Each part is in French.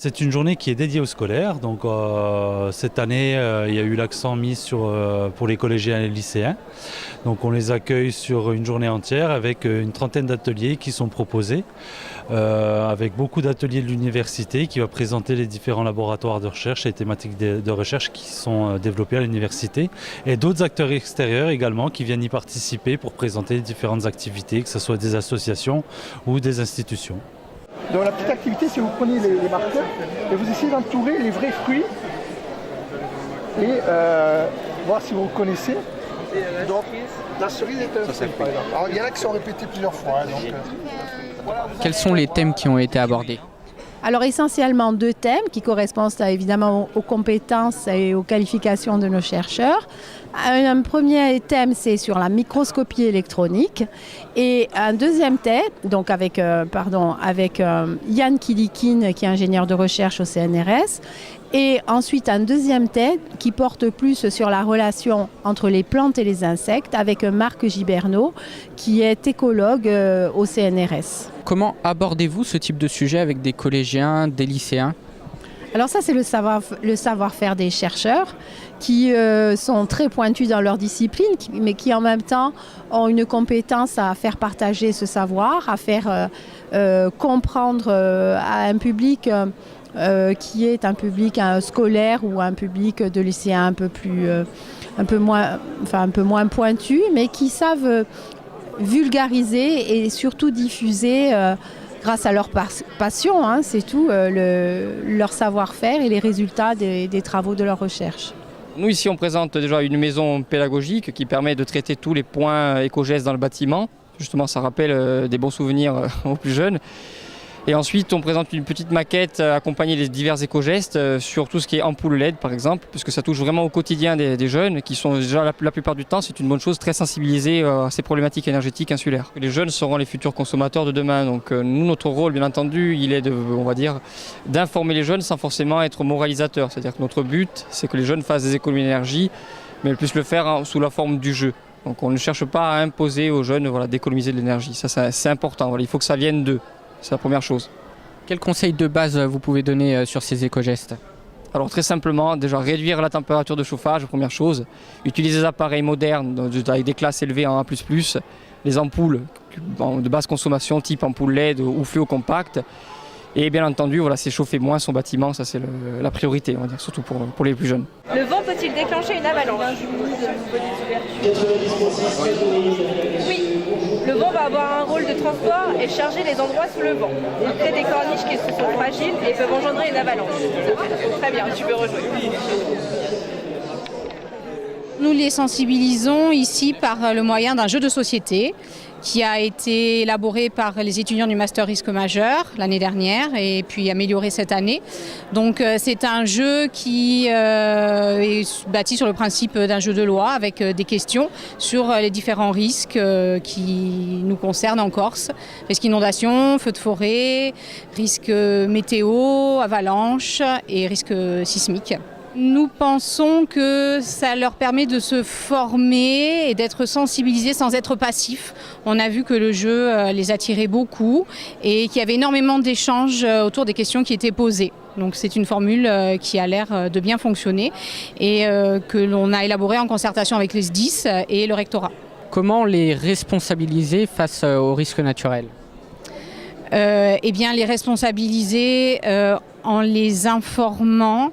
C'est une journée qui est dédiée aux scolaires. Donc cette année, il y a eu l'accent mis pour les collégiens et les lycéens. Donc on les accueille sur une journée entière avec une trentaine d'ateliers qui sont proposés, avec beaucoup d'ateliers de l'université qui va présenter les différents laboratoires de recherche et les thématiques de recherche qui sont développés à l'université. Et d'autres acteurs extérieurs également qui viennent y participer pour présenter les différentes activités, que ce soit des associations ou des institutions. Donc la petite activité, c'est vous prenez les marqueurs et vous essayez d'entourer les vrais fruits et voir si vous reconnaissez. Donc la cerise est un fruit par exemple. Alors il y en a qui sont répétés plusieurs fois. Quels sont les thèmes qui ont été abordés ? Alors essentiellement 2 thèmes qui correspondent évidemment aux compétences et aux qualifications de nos chercheurs. Un premier thème, c'est sur la microscopie électronique et un deuxième thème, donc avec Yann Kilikine qui est ingénieur de recherche au CNRS, et ensuite un deuxième thème qui porte plus sur la relation entre les plantes et les insectes avec Marc Giberneau qui est écologue au CNRS. Comment abordez-vous ce type de sujet avec des collégiens, des lycéens ? Alors ça, c'est le savoir-faire des chercheurs qui sont très pointus dans leur discipline, mais qui en même temps ont une compétence à faire partager ce savoir, à faire comprendre à un public qui est un public scolaire ou un public de lycéens un peu moins pointu, mais qui savent vulgariser et surtout diffuser grâce à leur passion, c'est tout, leur savoir-faire et les résultats des travaux de leur recherche. Nous ici on présente déjà une maison pédagogique qui permet de traiter tous les points éco-gestes dans le bâtiment. Justement ça rappelle des bons souvenirs aux plus jeunes. Et ensuite on présente une petite maquette accompagnée des divers éco-gestes sur tout ce qui est ampoule LED par exemple, puisque ça touche vraiment au quotidien des jeunes qui sont déjà la plupart du temps, c'est une bonne chose, très sensibilisés à ces problématiques énergétiques insulaires. Les jeunes seront les futurs consommateurs de demain, donc nous notre rôle bien entendu il est d'informer les jeunes sans forcément être moralisateur, c'est-à-dire que notre but c'est que les jeunes fassent des économies d'énergie, mais ils puissent le faire sous la forme du jeu. Donc on ne cherche pas à imposer aux jeunes d'économiser de l'énergie, ça c'est important, il faut que ça vienne d'eux. C'est la première chose. Quels conseils de base vous pouvez donner sur ces éco-gestes ? Alors très simplement, déjà réduire la température de chauffage, première chose. Utiliser des appareils modernes avec des classes élevées en A++. Les ampoules de basse consommation type ampoule LED ou fluo compact. Et bien entendu, s'échauffer moins son bâtiment, ça c'est la priorité, on va dire, surtout pour les plus jeunes. Le vent peut-il déclencher une avalanche ? Oui. Le vent va avoir un rôle de transport et charger les endroits sous le vent. Il crée des corniches qui sont fragiles et peuvent engendrer une avalanche. Très bien, tu peux rejouer. Nous les sensibilisons ici par le moyen d'un jeu de société qui a été élaboré par les étudiants du Master Risque Majeur l'année dernière et puis amélioré cette année. Donc c'est un jeu qui est bâti sur le principe d'un jeu de loi avec des questions sur les différents risques qui nous concernent en Corse. Risque inondation, feu de forêt, risque météo, avalanche et risque sismique. Nous pensons que ça leur permet de se former et d'être sensibilisés sans être passifs. On a vu que le jeu les attirait beaucoup et qu'il y avait énormément d'échanges autour des questions qui étaient posées. Donc c'est une formule qui a l'air de bien fonctionner et que l'on a élaborée en concertation avec les SDIS et le rectorat. Comment les responsabiliser face aux risques naturels ? Les responsabiliser en les informant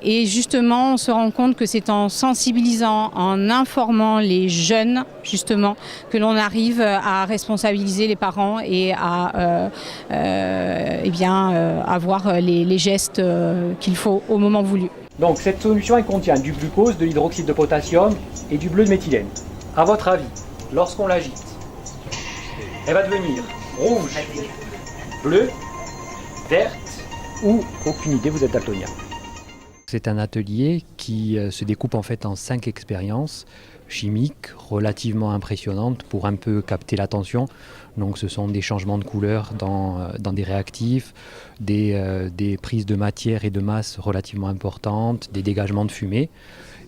et justement on se rend compte que c'est en sensibilisant, en informant les jeunes justement que l'on arrive à responsabiliser les parents et à avoir les gestes qu'il faut au moment voulu. Donc cette solution elle contient du glucose, de l'hydroxyde de potassium et du bleu de méthylène. À votre avis, lorsqu'on l'agite, elle va devenir rouge, bleu, verte ou aucune idée, vous êtes daltonien. C'est un atelier qui se découpe en fait en 5 expériences chimiques relativement impressionnantes pour un peu capter l'attention. Donc ce sont des changements de couleur dans des réactifs, des prises de matière et de masse relativement importantes, des dégagements de fumée.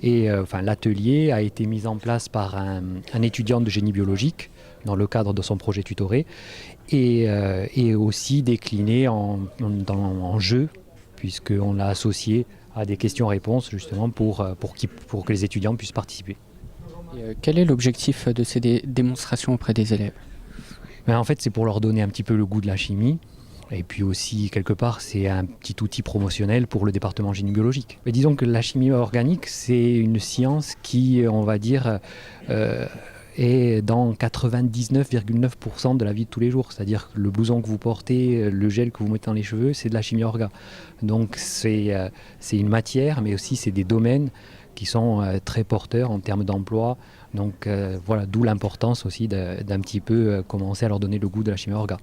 Et l'atelier a été mis en place par un étudiant de génie biologique dans le cadre de son projet tutoré et aussi décliné en jeu, puisqu'on l'a associé à des questions-réponses justement pour que les étudiants puissent participer. Et, quel est l'objectif de ces démonstrations auprès des élèves? En fait, c'est pour leur donner un petit peu le goût de la chimie. Et puis aussi, quelque part, c'est un petit outil promotionnel pour le département génie biologique. Mais disons que la chimie organique, c'est une science qui, on va dire, est dans 99,9% de la vie de tous les jours. C'est-à-dire que le blouson que vous portez, le gel que vous mettez dans les cheveux, c'est de la chimie orga. Donc c'est une matière, mais aussi c'est des domaines qui sont très porteurs en termes d'emploi. Donc voilà, d'où l'importance aussi d'un petit peu commencer à leur donner le goût de la chimie orga.